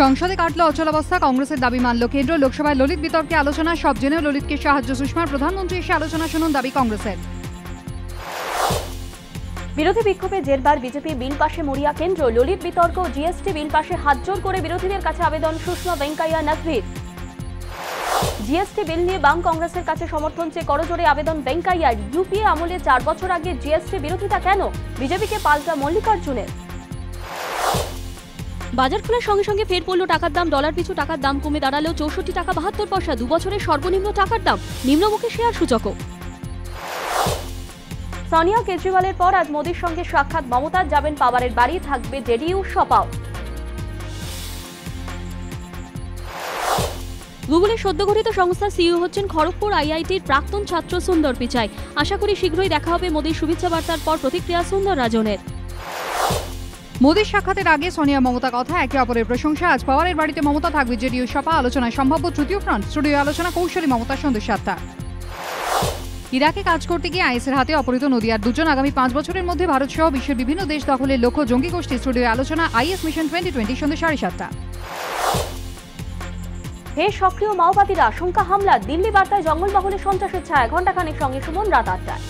সংসদে কাটল অচলাবস্থা, কংগ্রেসের দাবি মানল কেন্দ্র। লোকসভায় ললিত বিতর্কে আলোচনা, সব জেনেও ললিতকে সাহায্য সুষমার। প্রধানমন্ত্রী এসে আলোচনা শুনুন, দাবি কংগ্রেসের। বিরোধী বিক্ষোভে জেরবার বিজেপি বিল পাশে মরিয়া কেন্দ্র। ললিত বিতর্ক, জিএসটি বিল পাশে হাত জোর করে বিরোধীদের কাছে আবেদন সুষমা ভেঙ্কাইয়া নাকভির। জিএসটি বিল নিয়ে বাম কংগ্রেসের কাছে সমর্থন চেয়ে করজোড়ে আবেদন ভেঙ্কাইয়ার। ইউপিএ আমলে 4 বছর আগে জিএসটি বিরোধিতা কেন? বিজেপিকে পাল্টা মল্লিকার্জুনের। বাজার খোলার সঙ্গে সঙ্গে ফের পড়ল টাকার দাম। ডলার পিছু টাকার দাম কমে দাঁড়ালেও 64 টাকা 72 পয়সা। 2 বছরের সর্বনিম্ন টাকার দাম। নিম্নমুখী শেয়ার সূচকও। সোনিয়া কেজরিওয়ালের পর আজ মোদীর সঙ্গে সাক্ষাৎ মমতার। যাবেন পাওয়ারের বাড়ি, থাকবে জেডিইউ সপাও। গুগলের সদ্য গঠিত সংস্থার সিইও হচ্ছেন খড়গপুর আইআইটির প্রাক্তন ছাত্র সুন্দর পিচাই। আশা করি শীঘ্রই দেখা হবে মোদীর শুভেচ্ছা বার্তার পর প্রতিক্রিয়া সুন্দর রাজনের। মোদীর সাক্ষাতের আগে সোনিয়া মমতা কথা, একে অপরের প্রশংসা। আজ পাওয়ারের বাড়িতে মমতা, থাকবে জেডিইউ সভা। আলোচনায় সম্ভাব্য তৃতীয় ফ্রন্ট। স্টুডিও আলোচনা কৌশলী মমতা সন্ধ্যে 7টা। ইরাকে কাজ করতে গিয়ে আইএসের হাতে অপহৃত নদিয়ার 2 জন। আগামী 5 বছরের মধ্যে ভারত সহ বিশ্বের বিভিন্ন দেশ দখলের লক্ষ্য জঙ্গি গোষ্ঠী। স্টুডিও আলোচনা আইএস মিশন 2020 সন্ধ্যে 7:30। ফের সক্রিয় মাওবাদীরা, আশঙ্কা হামলা। দিল্লি বার্তায় জঙ্গলমহলে সন্ত্রাসের ছায়া। ঘণ্টাখানেক সঙ্গে সুমন, রাত 8টায়।